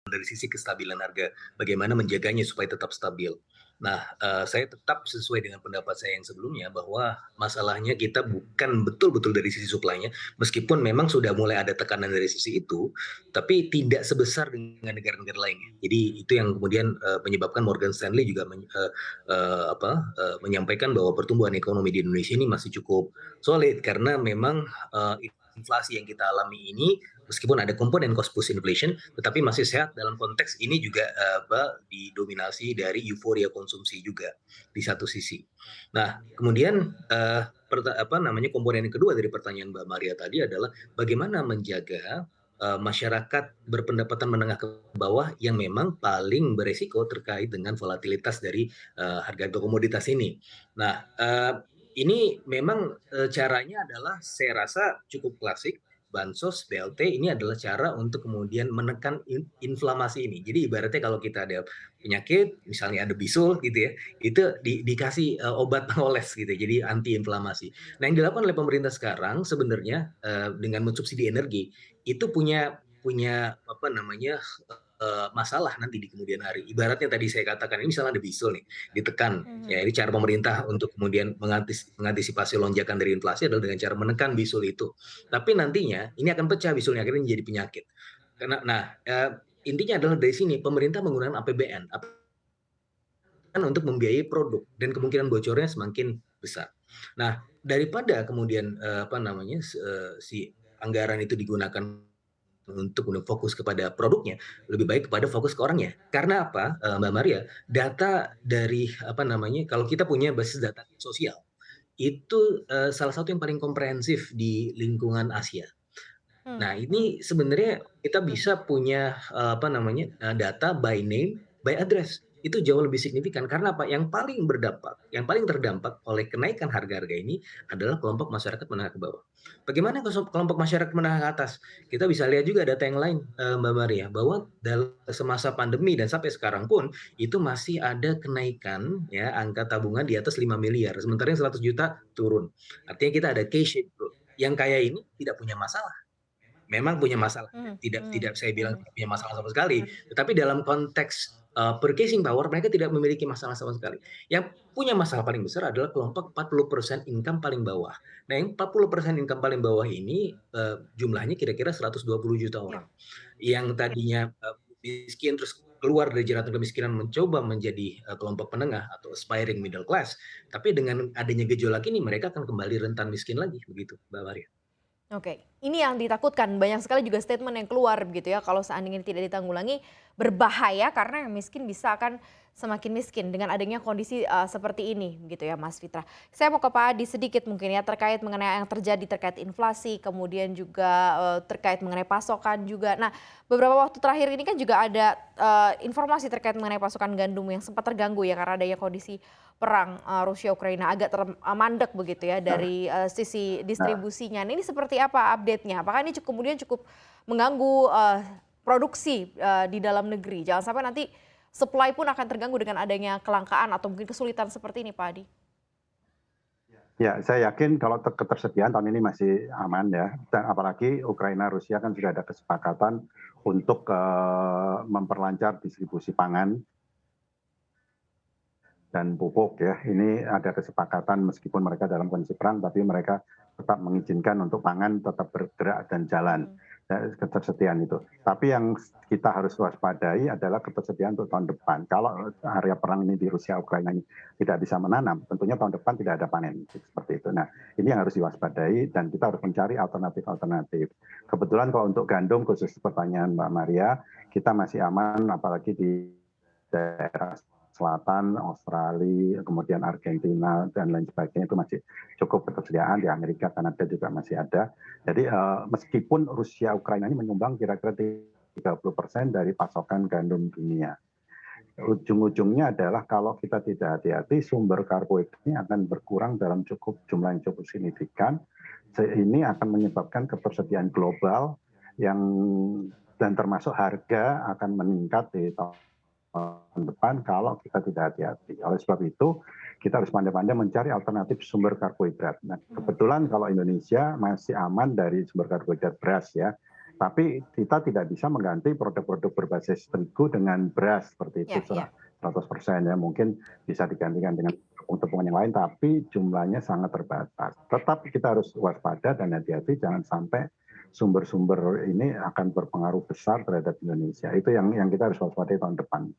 dari sisi kestabilan harga, bagaimana menjaganya supaya tetap stabil. Nah, saya tetap sesuai dengan pendapat saya yang sebelumnya bahwa masalahnya kita bukan betul-betul dari sisi supply-nya, meskipun memang sudah mulai ada tekanan dari sisi itu, tapi tidak sebesar dengan negara-negara lainnya. Jadi itu yang kemudian, menyebabkan Morgan Stanley juga menyampaikan bahwa pertumbuhan ekonomi di Indonesia ini masih cukup solid karena memang, inflasi yang kita alami ini meskipun ada komponen cost push inflation, tetapi masih sehat dalam konteks ini juga didominasi dari euforia konsumsi juga di satu sisi. Nah, kemudian komponen yang kedua dari pertanyaan Mbak Maria tadi adalah bagaimana menjaga masyarakat berpendapatan menengah ke bawah yang memang paling beresiko terkait dengan volatilitas dari harga komoditas ini. Nah, ini memang caranya adalah saya rasa cukup klasik bansos, BLT ini adalah cara untuk kemudian menekan inflamasi ini. Jadi ibaratnya kalau kita ada penyakit, misalnya ada bisul gitu ya, itu dikasih obat oles gitu, jadi anti inflamasi. Nah yang dilakukan oleh pemerintah sekarang sebenarnya dengan mensubsidi energi itu punya punya apa namanya masalah nanti di kemudian hari. Ibaratnya tadi saya katakan ini misalnya ada bisul nih, ditekan. Ya, Mhm. ini cara pemerintah untuk kemudian mengantisipasi lonjakan dari inflasi adalah dengan cara menekan bisul itu. Tapi nantinya ini akan pecah bisulnya akhirnya menjadi penyakit. Karena intinya adalah dari sini pemerintah menggunakan APBN untuk membiayai produk dan kemungkinan bocornya semakin besar. Nah, daripada kemudian si anggaran itu digunakan untuk fokus kepada produknya, lebih baik kepada fokus ke orangnya. Karena apa, Mbak Maria, data dari kalau kita punya basis data sosial, itu, salah satu yang paling komprehensif di lingkungan Asia. Mmm, Nah, mhm. ini sebenarnya kita bisa punya, data by name, by address. Itu jauh lebih signifikan karena apa? Yang paling terdampak oleh kenaikan harga-harga ini adalah kelompok masyarakat menengah ke bawah. Bagaimana kelompok masyarakat menengah ke atas? Kita bisa lihat juga data yang lain, Mbak Maria, bahwa dalam semasa pandemi dan sampai sekarang pun itu masih ada kenaikan ya angka tabungan di atas 5 miliar, sementara yang 100 juta turun. Artinya kita ada K-shaped growth. Yang kaya ini tidak punya masalah. Memang punya masalah, Mhm tidak mhm tidak saya bilang mhm. tidak punya masalah sama sekali, tetapi dalam konteks, purchasing power mereka tidak memiliki masalah sama sekali. Yang punya masalah paling besar adalah kelompok 40% income paling bawah. Nah, yang 40% income paling bawah ini, jumlahnya kira-kira 120 juta Iya. orang. Yang tadinya, miskin terus keluar dari jeratan kemiskinan mencoba menjadi, kelompok menengah atau aspiring middle class, tapi dengan adanya gejolak ini mereka akan kembali rentan miskin lagi, begitu Mbak Maria. Oke, ini yang ditakutkan, banyak sekali juga statement yang keluar begitu ya, kalau seandainya tidak ditanggulangi berbahaya karena yang miskin bisa akan semakin miskin dengan adanya kondisi, seperti ini gitu ya Mas Fitra. Saya mau ke Pak Adi sedikit mungkin ya terkait mengenai yang terjadi terkait inflasi, kemudian juga, terkait mengenai pasokan juga. Nah, beberapa waktu terakhir ini kan juga ada, informasi terkait mengenai pasokan gandum yang sempat terganggu ya karena adanya kondisi perang, Rusia Ukraina agak mandek begitu ya dari, sisi Nah, distribusinya. Nah, ini seperti apa update-nya? Apakah ini kemudian cukup mengganggu, produksi, di dalam negeri? Jangan sampai nanti supply pun akan terganggu dengan adanya kelangkaan atau mungkin kesulitan seperti ini, Pak Adi. Ya, saya yakin kalau ketersediaan tahun ini masih aman ya, dan apalagi Ukraina Rusia kan sudah ada kesepakatan untuk memperlancar distribusi pangan dan pupuk ya. Ini ada kesepakatan meskipun mereka dalam kondisi perang, tapi mereka tetap mengizinkan untuk pangan tetap bergerak dan jalan, Mhm. ketersediaan itu. Tapi yang kita harus waspadai adalah ketersediaan untuk tahun depan. Kalau area perang ini di Rusia Ukraina ini tidak bisa menanam, tentunya tahun depan tidak ada panen seperti itu. Nah, ini yang harus diwaspadai dan kita harus mencari alternatif-alternatif. Kebetulan kalau untuk gandum khusus pertanyaan Mbak Maria, kita masih aman apalagi di daerah selatan, Australia, kemudian Argentina dan lain sebagainya itu masih cukup ketersediaan, di Amerika, Kanada juga masih ada. Jadi meskipun Rusia Ukraina ini menyumbang kira-kira 30% dari pasokan gandum dunia. Ujung-ujungnya adalah kalau kita tidak hati-hati sumber karbohidrat ini akan berkurang dalam jumlah yang cukup signifikan. Ini akan menyebabkan ketersediaan global yang dan termasuk harga akan meningkat di tahun depan kalau kita tidak hati-hati. Oleh sebab itu, kita harus pandai-pandai mencari alternatif sumber karbohidrat. Nah, Mhm. kebetulan kalau Indonesia masih aman dari sumber karbohidrat beras ya. Tapi kita tidak bisa mengganti produk-produk berbasis terigu dengan beras seperti itu Ya, ya. 100% ya. Mungkin bisa digantikan dengan tepung-tepungan yang lain, tapi jumlahnya sangat terbatas. Tetap kita harus waspada dan hati-hati, jangan sampai sumber-sumber ini akan berpengaruh besar terhadap Indonesia. Itu yang kita harus waspadai tahun depan.